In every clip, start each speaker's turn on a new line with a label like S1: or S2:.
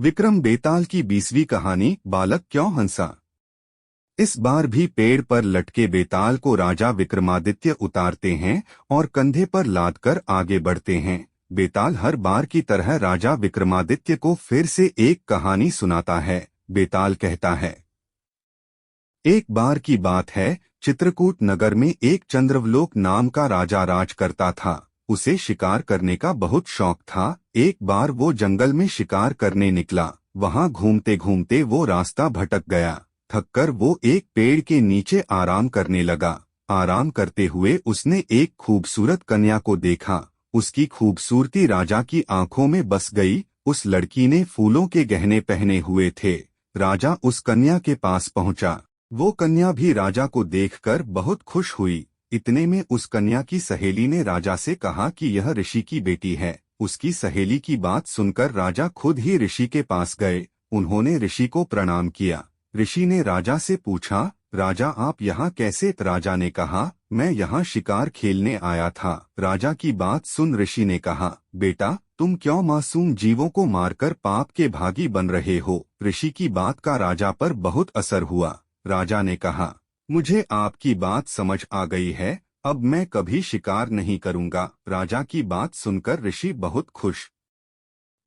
S1: विक्रम बेताल की 20वीं कहानी बालक क्यों हंसा। इस बार भी पेड़ पर लटके बेताल को राजा विक्रमादित्य उतारते हैं और कंधे पर लादकर आगे बढ़ते हैं। बेताल हर बार की तरह राजा विक्रमादित्य को फिर से एक कहानी सुनाता है। बेताल कहता है, एक बार की बात है, चित्रकूट नगर में एक चंद्रवलोक नाम का राजा राज करता था। उसे शिकार करने का बहुत शौक था। एक बार वो जंगल में शिकार करने निकला। वहां घूमते घूमते वो रास्ता भटक गया। थककर वो एक पेड़ के नीचे आराम करने लगा। आराम करते हुए उसने एक खूबसूरत कन्या को देखा। उसकी खूबसूरती राजा की आंखों में बस गई। उस लड़की ने फूलों के गहने पहने हुए थे। राजा उस कन्या के पास पहुंचा। वो कन्या भी राजा को देखकर बहुत खुश हुई। इतने में उस कन्या की सहेली ने राजा से कहा कि यह ऋषि की बेटी है। उसकी सहेली की बात सुनकर राजा खुद ही ऋषि के पास गए। उन्होंने ऋषि को प्रणाम किया। ऋषि ने राजा से पूछा, राजा आप यहाँ कैसे? राजा ने कहा, मैं यहाँ शिकार खेलने आया था। राजा की बात सुन ऋषि ने कहा, बेटा तुम क्यों मासूम जीवों को मारकर पाप के भागी बन रहे हो? ऋषि की बात का राजा पर बहुत असर हुआ। राजा ने कहा, मुझे आपकी बात समझ आ गई है, अब मैं कभी शिकार नहीं करूंगा। राजा की बात सुनकर ऋषि बहुत खुश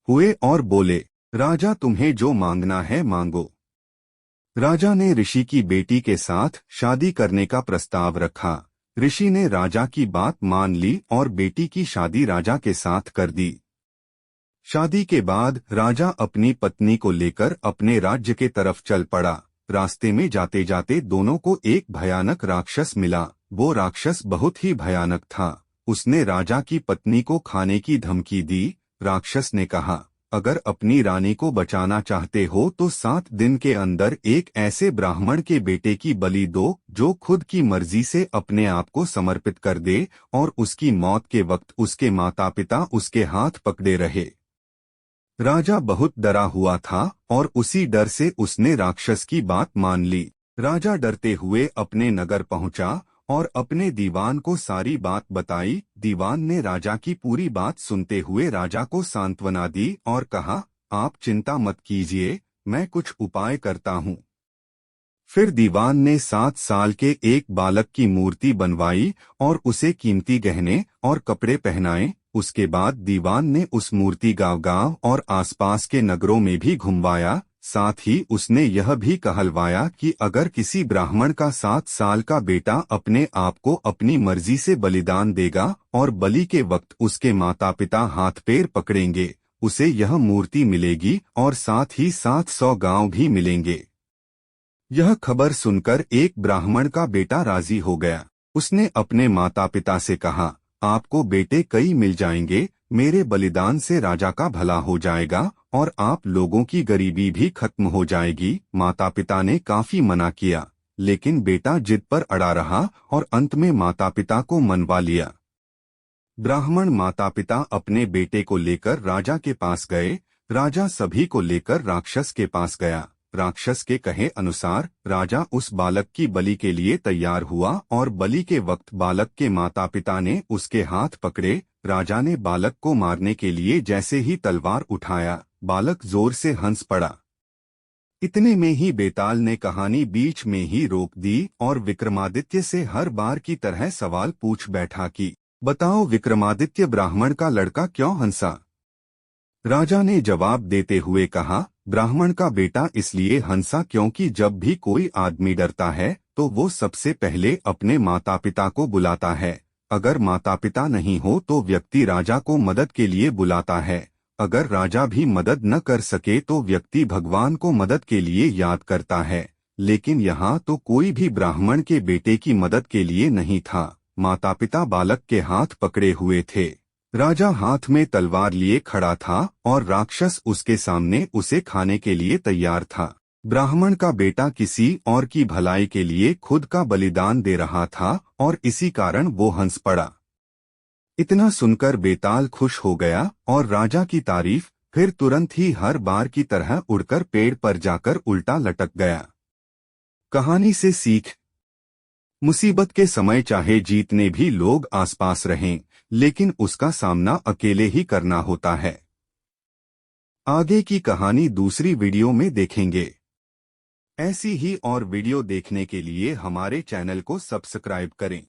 S1: हुए और बोले, राजा तुम्हें जो मांगना है मांगो। राजा ने ऋषि की बेटी के साथ शादी करने का प्रस्ताव रखा। ऋषि ने राजा की बात मान ली और बेटी की शादी राजा के साथ कर दी। शादी के बाद राजा अपनी पत्नी को लेकर अपने राज्य के तरफ चल पड़ा। रास्ते में जाते जाते दोनों को एक भयानक राक्षस मिला। वो राक्षस बहुत ही भयानक था। उसने राजा की पत्नी को खाने की धमकी दी। राक्षस ने कहा, अगर अपनी रानी को बचाना चाहते हो तो 7 दिन के अंदर एक ऐसे ब्राह्मण के बेटे की बलि दो जो खुद की मर्जी से अपने आप को समर्पित कर दे और उसकी मौत के वक्त उसके माता पिता उसके हाथ पकड़े रहे। राजा बहुत डरा हुआ था और उसी डर से उसने राक्षस की बात मान ली। राजा डरते हुए अपने नगर पहुंचा और अपने दीवान को सारी बात बताई। दीवान ने राजा की पूरी बात सुनते हुए राजा को सांत्वना दी और कहा, आप चिंता मत कीजिए, मैं कुछ उपाय करता हूँ। फिर दीवान ने 7 साल के एक बालक की मूर्ति बनवाई और उसे कीमती गहने और कपड़े पहनाए। उसके बाद दीवान ने उस मूर्ति गांव-गांव और आसपास के नगरों में भी घुमवाया। साथ ही उसने यह भी कहलवाया कि अगर किसी ब्राह्मण का 7 साल का बेटा अपने आप को अपनी मर्जी से बलिदान देगा और बलि के वक्त उसके माता पिता हाथ पैर पकड़ेंगे, उसे यह मूर्ति मिलेगी और साथ ही 700 गांव भी मिलेंगे। यह खबर सुनकर एक ब्राह्मण का बेटा राजी हो गया। उसने अपने माता पिता से कहा, आपको बेटे कई मिल जाएंगे, मेरे बलिदान से राजा का भला हो जाएगा और आप लोगों की गरीबी भी खत्म हो जाएगी। माता पिता ने काफी मना किया, लेकिन बेटा जिद पर अड़ा रहा और अंत में माता पिता को मनवा लिया। ब्राह्मण माता पिता अपने बेटे को लेकर राजा के पास गए। राजा सभी को लेकर राक्षस के पास गया। राक्षस के कहे अनुसार राजा उस बालक की बलि के लिए तैयार हुआ और बलि के वक्त बालक के माता पिता ने उसके हाथ पकड़े। राजा ने बालक को मारने के लिए जैसे ही तलवार उठाया, बालक जोर से हंस पड़ा। इतने में ही बेताल ने कहानी बीच में ही रोक दी और विक्रमादित्य से हर बार की तरह सवाल पूछ बैठा कि बताओ विक्रमादित्य, ब्राह्मण का लड़का क्यों हंसा? राजा ने जवाब देते हुए कहा, ब्राह्मण का बेटा इसलिए हंसा क्योंकि जब भी कोई आदमी डरता है तो वो सबसे पहले अपने माता पिता को बुलाता है। अगर माता पिता नहीं हो तो व्यक्ति राजा को मदद के लिए बुलाता है। अगर राजा भी मदद न कर सके तो व्यक्ति भगवान को मदद के लिए याद करता है। लेकिन यहाँ तो कोई भी ब्राह्मण के बेटे की मदद के लिए नहीं था। माता पिता बालक के हाथ पकड़े हुए थे। राजा हाथ में तलवार लिए खड़ा था और राक्षस उसके सामने उसे खाने के लिए तैयार था। ब्राह्मण का बेटा किसी और की भलाई के लिए खुद का बलिदान दे रहा था और इसी कारण वो हंस पड़ा। इतना सुनकर बेताल खुश हो गया और राजा की तारीफ फिर तुरंत ही हर बार की तरह उड़कर पेड़ पर जाकर उल्टा लटक गया। कहानी से सीख, मुसीबत के समय चाहे जीतने भी लोग आसपास रहें, लेकिन उसका सामना अकेले ही करना होता है। आगे की कहानी दूसरी वीडियो में देखेंगे। ऐसी ही और वीडियो देखने के लिए हमारे चैनल को सब्सक्राइब करें।